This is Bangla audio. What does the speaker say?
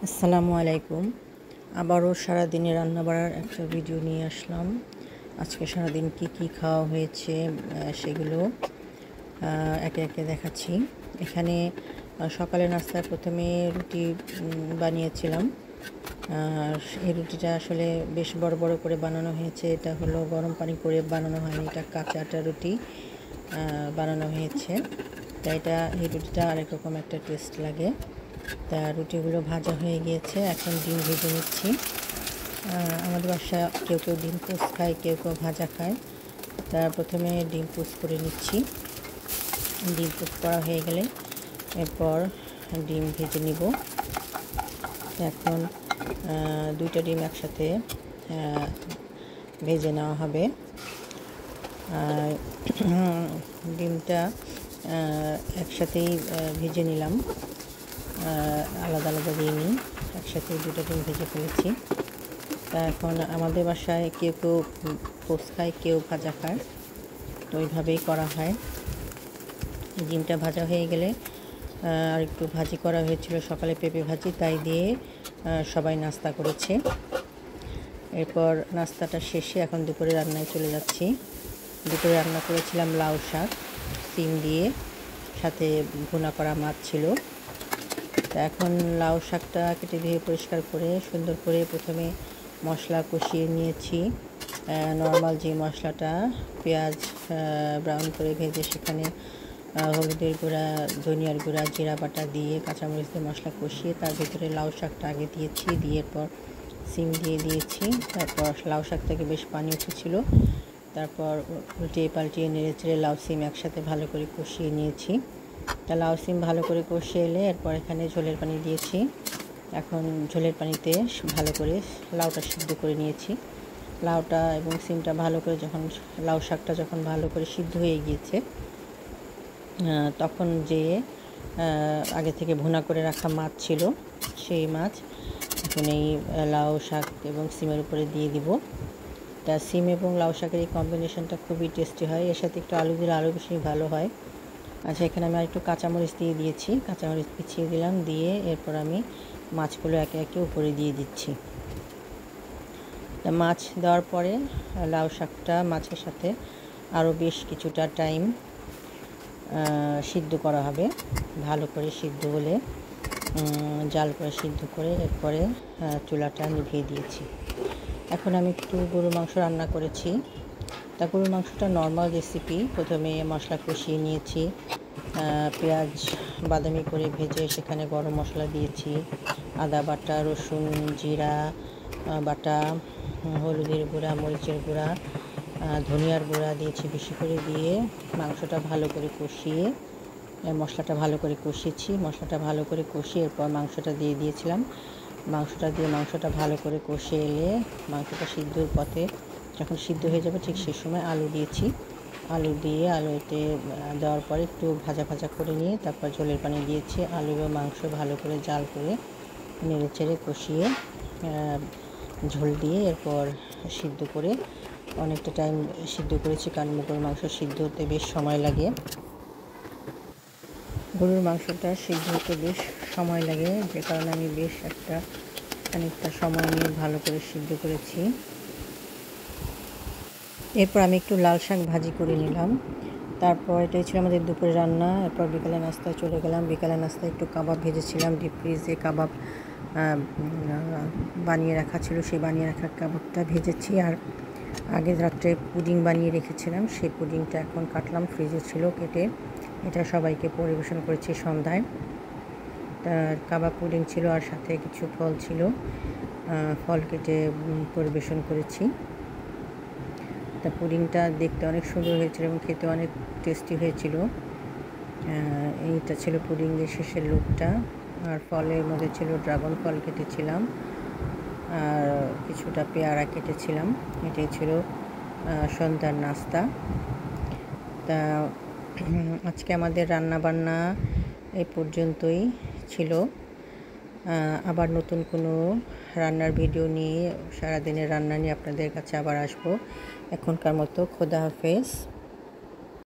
আসসালামু আলাইকুম। আবারও সারাদিনের রান্নাবাড়ার একটা ভিডিও নিয়ে আসলাম। আজকে সারাদিন কি খাওয়া হয়েছে সেগুলো একে একে দেখাচ্ছি। এখানে সকালে নাস্তায় প্রথমে রুটি বানিয়েছিলাম। এই রুটিটা আসলে বেশ বড় বড় করে বানানো হয়েছে। এটা হলো গরম পানি করে বানানো হয়নি, এটা কাঁচা আটা রুটি বানানো হয়েছে। তাই এই রুটিটা আরেক রকম একটা টেস্ট লাগে। তা রুটিগুলো ভাজা হয়ে গিয়েছে, এখন ডিম ভেজে নিচ্ছি। আমাদের বাসায় কেউ কেউ ডিম পোস্ট খায়, কেউ কেউ ভাজা খায়। তা প্রথমে ডিম পোস্ট করে নিচ্ছি। ডিম পোস্ট করা হয়ে গেলে এরপর ডিম ভেজে নিব। এখন দুইটা ডিম একসাথে ভেজে নেওয়া হবে। ডিমটা একসাথেই ভেজে নিলাম, আলাদা আলাদা দিয়ে নিই। একসাথে দুটো ডিম ভেজে ফেলেছি। তা এখন আমাদের বাসায় কেউ কেউ পোস্ট খায়, কেউ ভাজা খায়, তো ওইভাবেই করা হয়। ডিমটা ভাজা হয়ে গেলে আর একটু ভাজি করা হয়েছিল সকালে, পেঁপে ভাজি, তাই দিয়ে সবাই নাস্তা করেছে। এরপর নাস্তাটা শেষে এখন দুপুরে রান্নায় চলে যাচ্ছি। দুপুরে রান্না করেছিলাম লাউ শাক, সিম দিয়ে, সাথে ভুনা করা মাছ ছিল। তা এখন লাউ শাকটা কেটে ধুয়ে পরিষ্কার করে সুন্দর করে প্রথমে মশলা কষিয়ে নিয়েছি। নর্মাল যে মশলাটা, পেঁয়াজ ব্রাউন করে ভেজে সেখানে হলুদের গুঁড়া, ধনিয়ার গুঁড়া, জিরা বাটা দিয়ে কাঁচামরিচ দিয়ে মশলা কষিয়ে তার ভিতরে লাউ শাকটা আগে দিয়েছি, দিয়ে পর সিম দিয়ে দিয়েছি। তারপর লাউ শাক থেকে বেশ পানি উঠেছিল, তারপর উল্টিয়ে পাল্টিয়ে নেড়ে চেড়ে লাউ সিম একসাথে ভালো করে কষিয়ে নিয়েছি। তা লাউ সিম ভালো করে কষিয়ে এলে এরপর এখানে ঝোলের পানি দিয়েছি। এখন ঝোলের পানিতে ভালো করে লাউটা সিদ্ধ করে নিয়েছি। লাউটা এবং সিমটা ভালো করে যখন, লাউ শাকটা যখন ভালো করে সিদ্ধ হয়ে গিয়েছে, তখন যে আগে থেকে ভুনা করে রাখা মাছ ছিল, সেই মাছ এখন এই লাউ শাক এবং সিমের উপরে দিয়ে দিব। তা সিম এবং লাউ শাকের এই কম্বিনেশনটা খুবই টেস্টি হয়, এর সাথে একটু আলু দিলে আরও বেশি ভালো হয়। আচ্ছা, এখানে আমি একটু কাঁচামরিচ দিয়ে দিয়েছি, কাঁচামরিচ পিছিয়ে দিলাম, দিয়ে এরপর আমি মাছগুলো একে একে উপরে দিয়ে দিচ্ছি। তা মাছ দেওয়ার পরে লাউ শাকটা মাছের সাথে আরও বেশ কিছুটা টাইম সিদ্ধ করা হবে। ভালো করে সিদ্ধ হলে জাল করে সিদ্ধ করে এরপরে চুলাটা নিভিয়ে দিয়েছি। এখন আমি একটু গরুর মাংস রান্না করেছি। তা গরুর মাংসটা নর্মাল রেসিপি। প্রথমে মশলা কষিয়ে নিয়েছি, পেঁয়াজ বাদামি করে ভেজে সেখানে গরম মশলা দিয়েছি, আদা বাটা, রসুন, জিরা বাটা, হলুদের গুঁড়া, মরিচের গুঁড়া, ধনিয়ার গুঁড়া দিয়েছি বেশি করে, দিয়ে মাংসটা ভালো করে কষিয়ে, মশলাটা ভালো করে কষিয়েছি। মশলাটা ভালো করে কষিয়ে এরপর মাংসটা দিয়ে দিয়েছিলাম। মাংসটা দিয়ে মাংসটা ভালো করে কষে এলে মাংসটা সিদ্ধর পথে যখন সিদ্ধ হয়ে যাবে ঠিক সেই সময় আলু দিয়েছি। আলু দিয়ে আলুতে দেওয়ার পরে একটু ভাজা ভাজা করে নিয়ে তারপর ঝোলের পানি দিয়েছি। আলু এবং মাংস ভালো করে জাল করে নেড়ে চেড়ে কষিয়ে ঝোল দিয়ে এরপর সিদ্ধ করে অনেকটা টাইম সিদ্ধ করেছি, কারণ গরুর মাংস সিদ্ধ হতে বেশ সময় লাগে। গরুর মাংসটা সিদ্ধ হতে বেশ সময় লাগে, যে কারণে আমি বেশ খানিকটা সময় নিয়ে ভালো করে সিদ্ধ করেছি। এরপর আমি একটু লাল শাক ভাজি করে নিলাম। তারপর এটাই ছিল আমাদের দুপুরে রান্না। এরপর বিকালে নাস্তায় চলে গেলাম। বিকালে নাস্তায় একটু কাবাব ভেজেছিলাম, ডিপ ফ্রিজে কাবাব বানিয়ে রাখা ছিল, সেই বানিয়ে রাখা কাবাবটা ভেজেছি। আর আগের রাত্রে পুডিং বানিয়ে রেখেছিলাম, সেই পুডিংটা এখন কাটলাম, ফ্রিজে ছিল, কেটে এটা সবাইকে পরিবেশন করেছি সন্ধ্যায়। কাবাব পুডিং ছিল আর সাথে কিছু ফল ছিল, ফল কেটে পরিবেশন করেছি। তা পুডিংটা দেখতে অনেক সুন্দর হয়েছিল এবং খেতে অনেক টেস্টি হয়েছিল। এইটা ছিল পুডিংয়ের শেষের লুকটা। আর ফলের মধ্যে ছিল ড্রাগন ফল কেটেছিলাম আর কিছুটা পেয়ারা কেটেছিলাম। এটাই ছিল সন্ধ্যার নাস্তা। তা আজকে আমাদের রান্নাবান্না এই পর্যন্তই ছিল। আবার নতুন কোনো রান্নার ভিডিও নিয়ে, সারাদিনের রান্না নিয়ে আপনাদের কাছে আবার আসবো। এখনকার মতো খোদা হাফেজ।